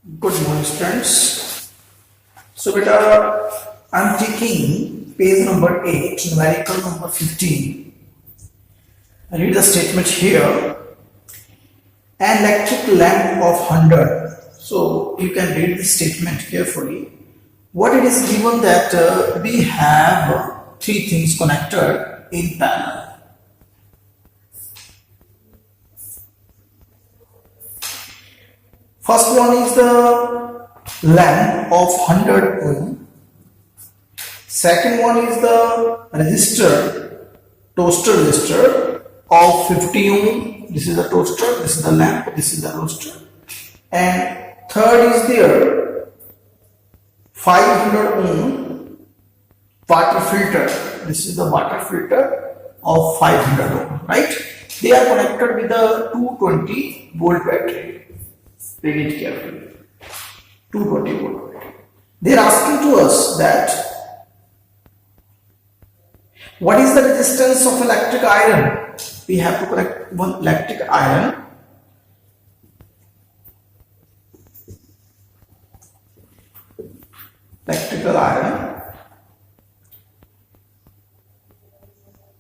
Good morning, students. So, beta, I'm taking page number 8, numerical number 15. I read the statement here. An electric lamp of 100. So, you can read the statement carefully. What it is given that we have three things connected in parallel. First one is the lamp of 100 ohm. Second one is the toaster resistor of 50 ohm. This is the toaster, this is the lamp, this is the roaster. And third is their 500 ohm water filter. This is the water filter of 500 ohm, right? They are connected with a 220 volt battery. Read it carefully. 220 volt. They are asking to us that what is the resistance of electric iron? We have to connect one electric iron. Electrical iron,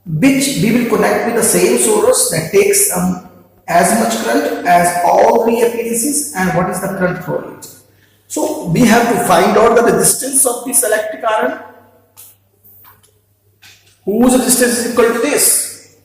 which we will connect with the same source that takes as much current as all three appliances, and what is the current for it. So we have to find out the resistance of this electric iron, whose resistance is equal to this.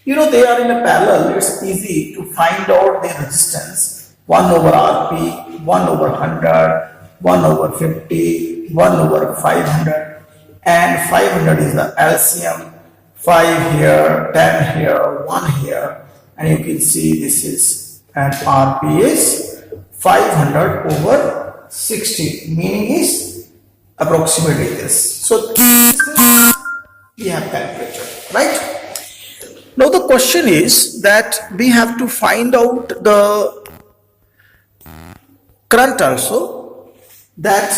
You know, they are in a parallel. It's easy to find out their resistance. 1 over Rp, 1 over 100, 1 over 50, 1 over 500, and 500 is the LCM. 5 here, 10 here, 1 here, and you can see this is, and Rp is 500 over 60, meaning is approximately this. So we have calculated, right? Now the question is that we have to find out the current also, that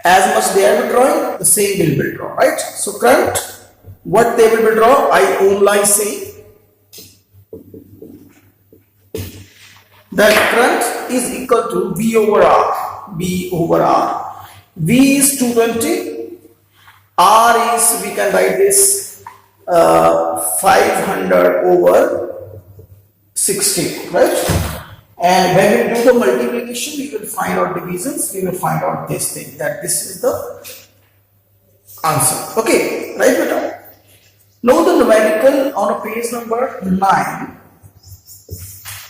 as much they are withdrawing, the same will withdraw, right? So current, what they will withdraw, I only say that current is equal to V over R. V over R. V is 220. R is, we can write this 500 over 60, right? And when we do the multiplication, we will find out divisions, we will find out this thing, that this is the answer. Okay, right, beta? Now the numerical on page number 9.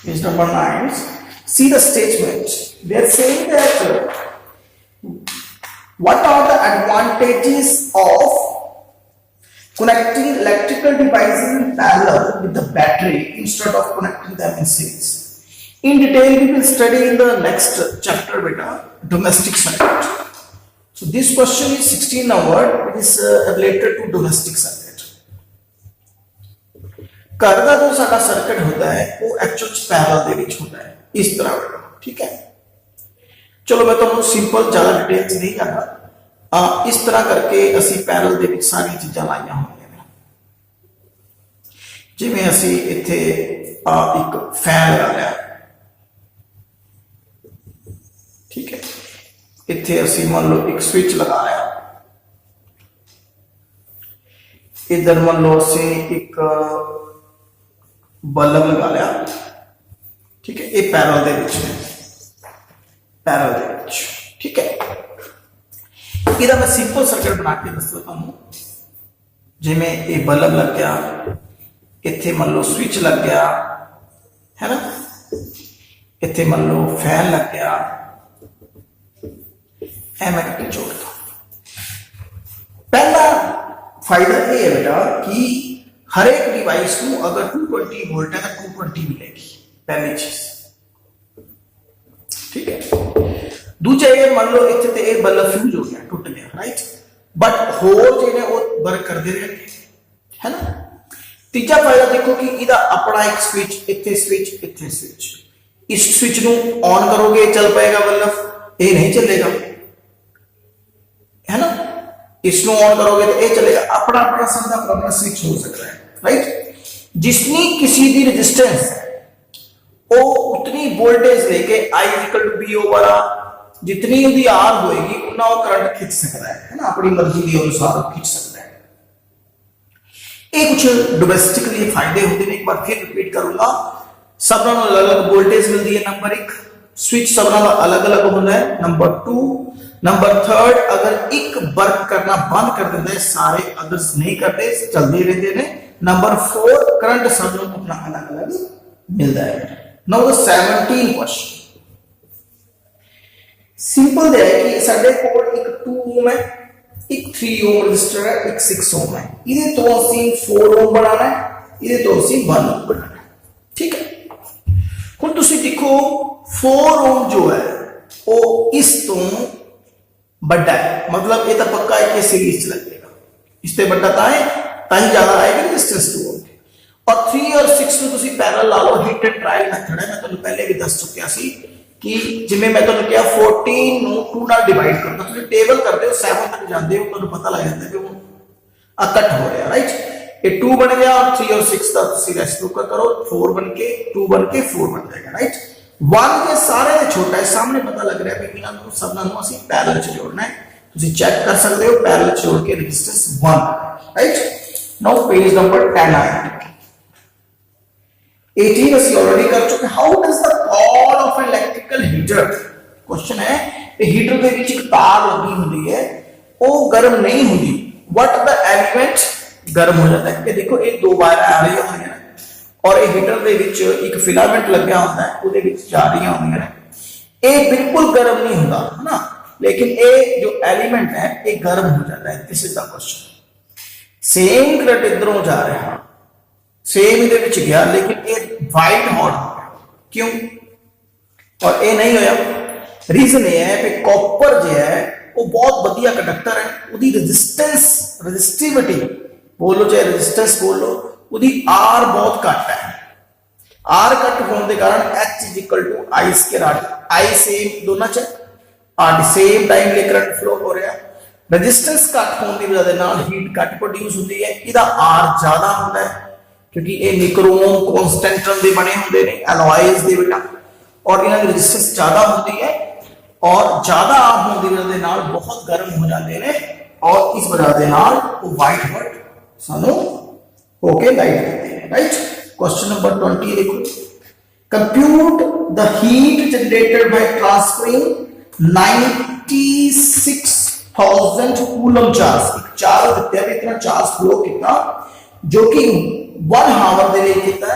Page number 9. See the statement. They are saying that what are the advantages of connecting electrical devices in parallel with the battery instead of connecting them in series? In detail, we will study in the next chapter, beta, domestic circuit. So this question is 16 number. It is related to domestic circuit. घर का जो सारा circuit होता है वो actual parallel ਦੇ ਵਿੱਚ ਹੁੰਦਾ ਹੈ ਇਸ ਤਰ੍ਹਾਂ ਬੇਟਾ, ठीक है? चलो मैं ਤੁਹਾਨੂੰ ਸਿੰਪਲ ਜ਼ਿਆਦਾ ਡਿਟੇਲਸ ਨਹੀਂ ਕਰਦਾ। ਇਸ ਤਰ੍ਹਾਂ ਕਰਕੇ ਅਸੀਂ ਪੈरेलल ਦੇ ਵਿੱਚ ਸਾਰੀਆਂ ਚੀਜ਼ਾਂ ਲਾਈਆਂ ਹੋਈਆਂ ਨੇ। ਜਿਵੇਂ ਅਸੀਂ ਇੱਥੇ ਇੱਕ ਫੈਨ ਲਗਾ ਲਿਆ, ठीक है? इत्थे असी मान लो एक स्विच लगाया, इधर मान लो असी एक बल्ब लगा लिया, ठीक है? ये पैरेलल दे विच है, पैरेलल दे विच, ठीक है? इहदा मैं सिंपल सर्किट बना के दसदा तुहानूं। जिवें ये बल्ब लग गया, इत्थे मान लो स्विच लग गया, है ना? इत्थे मान लो फैन लग गया, मैं करके जोड़ता। पहला फायदा यह है बेटा कि हर एक डिवाइस को अगर 220 वोल्ट है तो 220 मिलेगी, पहली चीज, ठीक है? दूसरा ये मान लो इतने ते एक बल्ब फ्यूज हो गया, टूट गया, राइट? बट होल जिन्हें वो वर्क करते रहे, है ना? तीसरा फायदा देखो कि इहदा अपना एक स्विच, इतने स्विच, इतने स्विच, इस स्विच नू ऑन करोगे चल पाएगा बल्ब, ये नहीं चलेगा, है ना? इसको ऑन करोगे तो ये चलेगा। अपना अपना सबका अपना स्विच हो सकता है, राइट? जिसनी किसी दी रेजिस्टेंस वो उतनी वोल्टेज लेके I equal to V over R, जितनी उसकी आर होएगी उतना वो करंट खिंच सकता है ना, अपनी मर्जी के अनुसार खिंच सकता है। ये कुछ डोमेस्टिकली फायदे होते हैं। एक बार फिर रिपीट करूंगा, सब नालों अलग अलग वोल्टेज मिलती है। नंबर 1, स्विच सब नालों अलग अलग होता है। नंबर 2, नंबर 3, अगर एक वर्क करना बंद कर देता है सारे अदर्स नहीं करते, चलते रहते हैं। नंबर 4, करंट सब नालों अपना अलग अलग मिलता है। नाउ द 17 क्वेश्चन सिंपल है कि साडे कोल एक 2 ओम है, एक 3 ओम रजिस्टर है, एक 6 ओम है। इहदे तो ਅਸੀਂ 4 ओम बनाना है, इहदे तो ਅਸੀਂ 1 ओम बनाना है। ठीक है, हुण तुसीं देखो 4 ओम जो है वो इस तो बड़ा है, मतलब ये तो पक्का है कि सीरीज च लगेगा। इससे बड़ा ताही ज्यादा आएगा रेजिस्टेंस 2 ओम। और 3 और 6 ਨੂੰ ਤੁਸੀਂ पैरेलल ला लो। हिट एंड ट्रायल मेथड है, मैं ਤੁਹਾਨੂੰ पहले भी दस चुकिया सी कि जिवें मैं ਤੁਹਾਨੂੰ ਕਿਹਾ 14 ਨੂੰ 2 ਨਾਲ ਡਿਵਾਈਡ ਕਰੋ, ਤੁਸੀਂ ਟੇਬਲ ਕਰਦੇ ਹੋ 7 ਤੱਕ ਜਾਂਦੇ ਹੋ, ਤੁਹਾਨੂੰ ਪਤਾ ਲੱਗ ਜਾਂਦਾ ਕਿ ਉਹ ਇਕੱਠ ਹੋ ਰਿਹਾ, राइट। ये 2 बन गया और 3 और 6 ਦਾ ਤੁਸੀਂ रेसिप्रोकल करो, 4 बन के 2 बन के 4 बन जाएगा, राइट। 1 के सारे ਦੇ ਛੋਟਾ ਹੈ, सामने पता लग रहा है कि ਇਹਨਾਂ ਨੂੰ ਸਭਨਾਂ ਨੂੰ ਅਸੀਂ ਪੈरेलल ਚ ਜੋੜਨਾ है। ਤੁਸੀਂ ਚੈੱਕ ਕਰ ਸਕਦੇ ਹੋ पैरेलल ਚ ਜੋੜ ਕੇ resistance 1, right. Now page number 10 आया। 18 ਅਸੀਂ ऑलरेडी कर चुके। How does the cord of electrical heater, question है कि हीटर ਦੇ ਵਿੱਚ ਇੱਕ ਤਾਰ ਲੱਗੀ ਹੁੰਦੀ ਹੈ, ਉਹ ਗਰਮ ਨਹੀਂ ਹੁੰਦੀ। व्हाट द एलिमेंट गर्म हो जाता है कि देखो ये 2 वायर आ रही होंगे और ये हीटर ਦੇ ਵਿੱਚ ਇੱਕ ਫਿਲਾमेंट ਲੱਗਿਆ ਹੁੰਦਾ ਹੈ, ਉਹਦੇ ਵਿੱਚ ਜਾ ਰਹੀਆਂ ਹੁੰਦੀਆਂ ਨੇ। ਇਹ ਬਿਲਕੁਲ गर्म नहीं ਹੁੰਦਾ है ना, लेकिन ये जो एलिमेंट है ये गर्म हो जाता है। This is the question. Same current इधरों जा रहा, सेम इधर विच गया, लेकिन ये वाइट हॉट हो गया, क्यों? और ये नहीं होया, रीजन ये है कि कॉपर जो है वो बहुत बढ़िया कंडक्टर है, उसकी रेजिस्टेंस रेजिस्टिविटी बोलो चाहे रेजिस्टेंस बोलो, उसकी आर बहुत घट है। आर घट होने के कारण H is equal to I square R. I same दोनों च आर सेम टाइम ले करंट फ्लो हो रहा। रेजिस्टेंस घट होने की वजह नाल हीट घट प्रोड्यूस होती है, इसका आर ज्यादा होता है क्योंकि ये निक्रोम कॉन्स्टेंटन दे बने होंगे ने, एलॉयज दे बेटा, और इन्हां दी रेजिस्टेंस ज्यादा होती है और ज्यादा आप होने की वजह नाल बहुत गर्म हो जाते हैं और इस वजह के नाल वो वाइट हॉट सानू होके लाइट देते हैं, राइट। क्वेश्चन नंबर 20 देखो, compute the heat generated by transferring 96,000 coulomb charge. एक चार्ज दिता है, इतना चार्ज फ्लो किया जो कि 1 आवर ਦੇ ਲਈ ਕੀਤਾ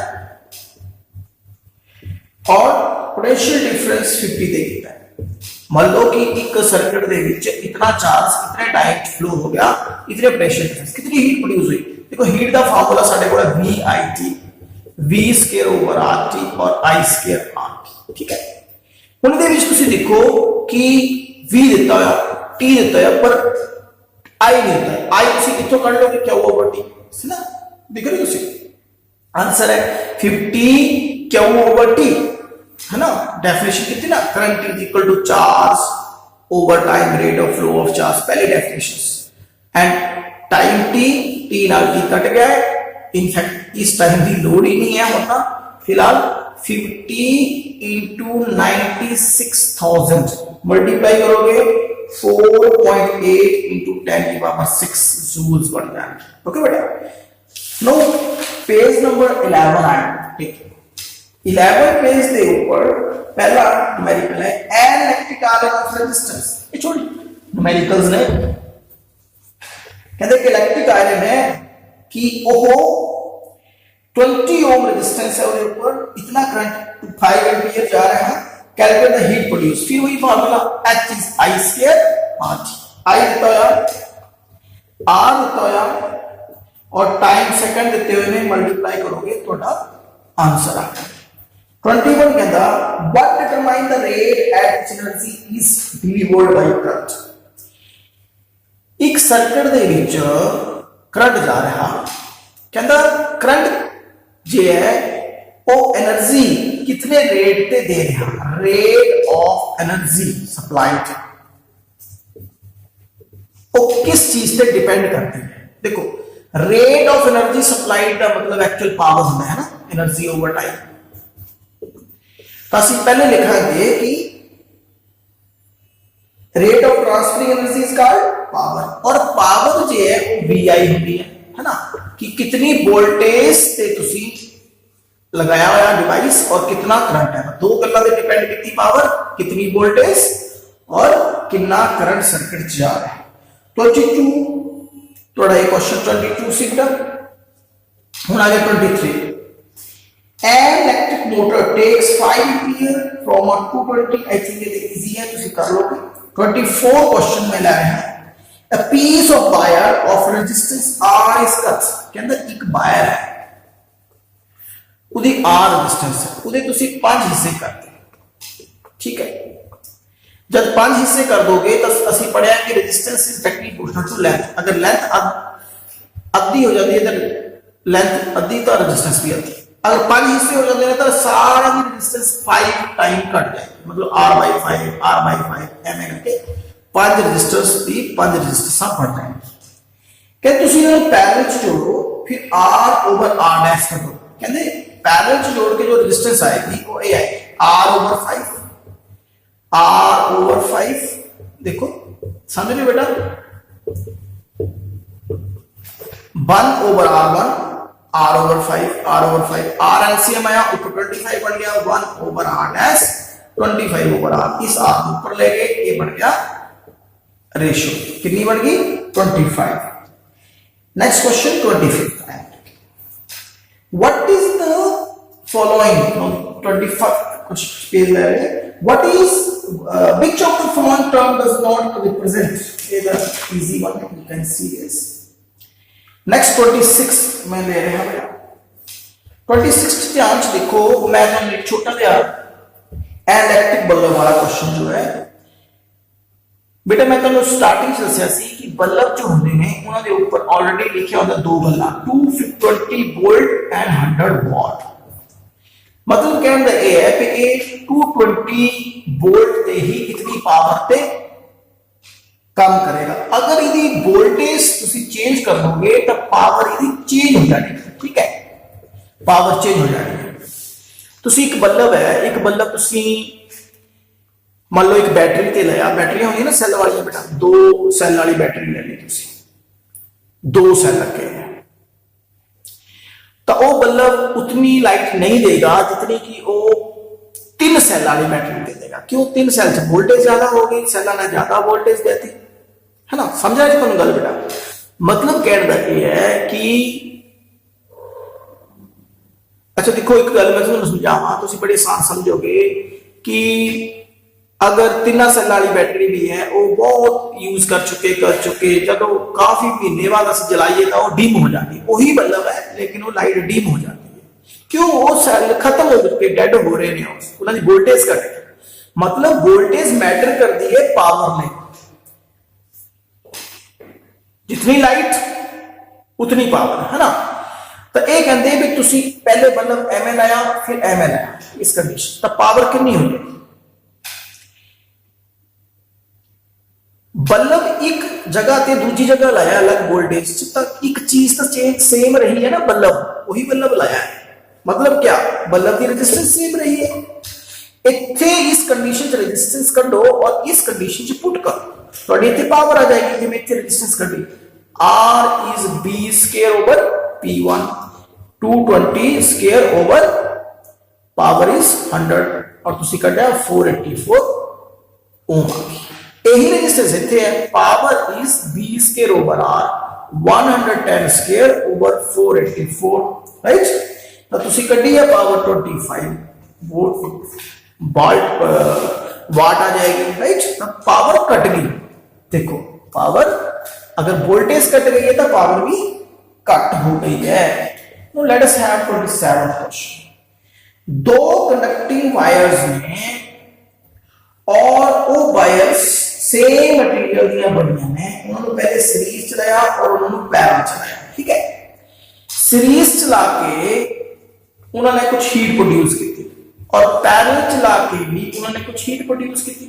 और पोटेंशियल डिफरेंस 50 ਦੇ ਕੀਤਾ। मान लो कि एक सर्किट ਦੇ ਵਿੱਚ इतना चार्ज इतने टाइम फ्लो हो गया, इतने पोटेंशियल डिफरेंस, कितनी हीट प्रोड्यूस हुई। देखो हीट का फार्मूला ਸਾਡੇ ਕੋਲ VIT, V square over RT और I स्क्वायर RT, ठीक है। ਹੁਣ ਦੇ ਵਿੱਚ ਤੁਸੀਂ ਦੇਖੋ कि V ਦਿੱਤਾ ਹੋਇਆ, T ਦਿੱਤਾ ਹੋਇਆ, पर I नहीं ਦਿੱਤਾ। I ਤੁਸੀਂ ਕਿੱਥੋਂ ਕੱਢ ਲੋਗੇ, क्या ओवर T है ना, दिख रही है। आंसर है 50 Q ओवर T, है ना। डेफिनेशन कितनी ना, current is equal to charge over time rate of flow of charge, पहले डेफिनेशन। एंड टाइम टी नाल टी कट गया है, इनफैक्ट इस टाइम की लोड ही नहीं है होता। फिलहाल 50 इंटू 96,000 मल्टीप्लाई करोगे 4.8 इंटू 10⁻6 जूल्स बन जाएगा। ओके बेटा, नो पेज नंबर 11 आया, ठीक है। 11 पेज के ऊपर पहला न्यूमेरिकल है an electric arm of resistance. ये छोड़ न्यूमेरिकल्स ने कहते कि इलेक्ट्रिक आयरन है कि ओह 20 ओम रेजिस्टेंस है, उसके ऊपर इतना करंट 5 एम्पीयर जा रहा है। कैलकुलेट द हीट प्रोड्यूस, फिर वही formula H is I square RT। I देता है, R देता है और टाइम सेकंड देते हुए मल्टीप्लाई करोगे तो आंसर आ गया। 21 कहता what determine the rate at which energy is delivered by current. एक सर्किट दे विच करंट जा रहा, कहता करंट जे है वो एनर्जी कितने रेट पे दे रहा, रेट ऑफ एनर्जी सप्लाइड वो किस चीज पे डिपेंड करती है। देखो रेट ऑफ एनर्जी सप्लाइड का मतलब एक्चुअल पावर होता है ना, एनर्जी ओवर टाइम। ਅਸੀਂ पहले लिखांगे कि rate of transferring energy is called power, और पावर जो है वो VI होती है ना, कि कितनी वोल्टेज से तुसी लगाया हुआ डिवाइस और कितना करंट है, दो गल्लां ते डिपेंड कीती पावर, कितनी वोल्टेज और कितना करंट सर्किट जा रहा है। 22 थोड़ा ये क्वेश्चन 22 सीखा। हुण आ गया 23। An electric motor takes 5 ampere from a 220, I think ये easy है, तुसी कर लोगे। 24 क्वेश्चन में ला रहे हैं, a piece of wire of resistance R is cut, कहंदा एक वायर है, उदी R रेजिस्टेंस है, उदे तुसी 5 हिस्से कर दे, ठीक है। जब 5 हिस्से कर दोगे तो ਅਸੀਂ पढ़िया कि resistance is directly proportional to length, अगर लेंथ आधी हो जाती है तो लेंथ आधी तो रेजिस्टेंस भी आती है, अगर 5 हिस्से हो जाते हैं तो सारा भी रेजिस्टेंस 5 टाइम कट जाए, मतलब R/5 ਐਵੇਂ करके 5 रेजिस्टर्स भी 5 रेजिस्टेंसां बढ़ जाएंगे। कहते ਤੁਸੀਂ ਇਹਨਾਂ ਨੂੰ ਪੈਰਲਲ ਚ जोड़ो, फिर R/R' करो, कहते पैरलल च जोड़ के जो रेजिस्टेंस आएगी वो ये आएगी R/5, R/5, देखो समझ रहे बेटा, 1/R1, R/5, R एलसीएम आया, ऊपर 25 बन गया, 1/R' 25/R, इस R को ऊपर ले गए, ये बन गया रेशियो, कितनी बन गई 25। Next question 25। What is the following, 25 कुछ पेज ले रहे हैं, what is which of the following term does not represent, is an easy one, you can see this। Next 26 में ले रहे हैं बेटा, 26 ध्यान से देखो, मैं एक छोटा जिहा इलेक्ट्रिक बल्ब वाला क्वेश्चन जो है बेटा, मैं तुहानू स्टार्टिंग से दस्सिया सी कि बल्ब जो होंदे ने उन्हां दे ऊपर ऑलरेडी लिखिया होंदा दो गल्लां, 220 वोल्ट एंड 100 वाट। मतलब कहने का यह है कि ये 220 वोल्ट ते ही इतनी पावर ते काम करेगा, अगर यदि वोल्टेज तुसी चेंज कर दोगे तो पावर यदि चेंज हो जाएगी, ठीक है, पावर चेंज हो जाएगी। तुसी एक बल्ब है, एक बल्ब तुसी मान लो एक बैटरी ते लिया, बैटरी होंगी ना सैल वाली बेटा, 2 सैल वाली बैटरी ले ली तुसी, 2 सैल लगे हैं, तो वो बल्ब उतनी लाइट नहीं देगा जितनी कि वो 3 सैल वाली बैटरी दे देगा। क्यों? 3 सैल से वोल्टेज ज्यादा होगी, सैल ने ज्यादा वोल्टेज देती है ना, समझा नहीं तुम गल बेटा। मतलब कहने का यह है कि अच्छा देखो एक गल मैं तुम समझावा, तुम बड़े आसान समझोगे कि अगर 3 सैल वाली बैटरी भी है, वो बहुत यूज कर चुके जब काफी महीने बाद अस जलाइए तो वो डिम हो जाती है, वही बल्ब है लेकिन वो लाइट डिम हो जाती है। क्यों? वो सैल खत्म हो चुके, डेड हो रहे हैं, उन्होंने वोल्टेज घट, मतलब वोल्टेज मैटर करती है पावर में, जितनी लाइट उतनी पावर, है ना। तो ये कहते भी तुसी पहले बल्ब एम एल आया फिर एम एल आया, इस कंडीशन तो पावर कितनी हो जाएगी। बल्ब एक जगह ते दूसरी जगह लाया अलग वोल्टेज, तक एक चीज तो चेंज सेम रही है ना, बल्ब वही बल्ब लाया है, मतलब क्या बल्ब की रेजिस्टेंस सेम रही है। इतने इस कंडीशन से रेजिस्टेंस करो और इस कंडीशन से पुट करो, थोड़ी इतनी पावर आ जाएगी। जिम्मे इतने रेजिस्टेंस करी, R is B square over P1, 220 square over power is 100 और तुसी कढ़िया 484 ओम आ गई। यही रेजिस्टेंस इतने है, power is B square over R, 110 square over 484, right. तो तुसी कढ़ी है पावर 25 वाट आ जाएगी, राइट। तो पावर कट गई, देखो पावर अगर वोल्टेज कट गई है तो पावर भी कट हो गई है। Now let us have 27th question. 2 conducting wires में और वो वायर्स सेम मटेरियल दिया बनिया ने, उन्होंने पहले सीरीज चलाया और उन्होंने पैरल चलाया, ठीक है। सीरीज चला के उन्होंने कुछ हीट प्रोड्यूस की थी और पैरल चला के भी उन्होंने कुछ हीट प्रोड्यूस की थी।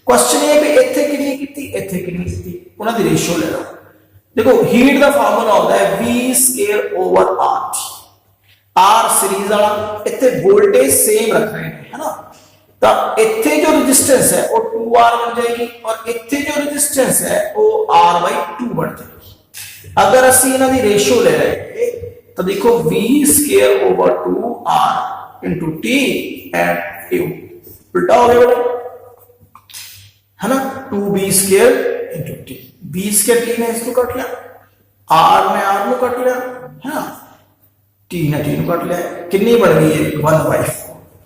क्वेश्चन ये भी इथे कितनी की, इथे कितनी की, उन्होंने रेशियो ले लो। देखो हीट का फार्मूला होता है V square over R, R series वाला, इतने वोल्टेज सेम रख रहे हैं, है ना। तो इत्थे जो रेजिस्टेंस है वो 2R बन जाएगी और इत्थे जो रेजिस्टेंस है वो R/2 बन जाएगी। अगर असी इन्हां दी रेशियो ले लेंगे तो देखो V²/2R into T and U उल्टा हो गया बेटा, है ना, 2B² into T, B² T ने इसको काट लिया, R ने R को काट लिया, है ना, T ने T को काट लिया, कितनी बन गई है 1/4,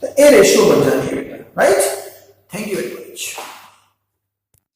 तो ये रेशियो बन जाती है बेटा, राइट।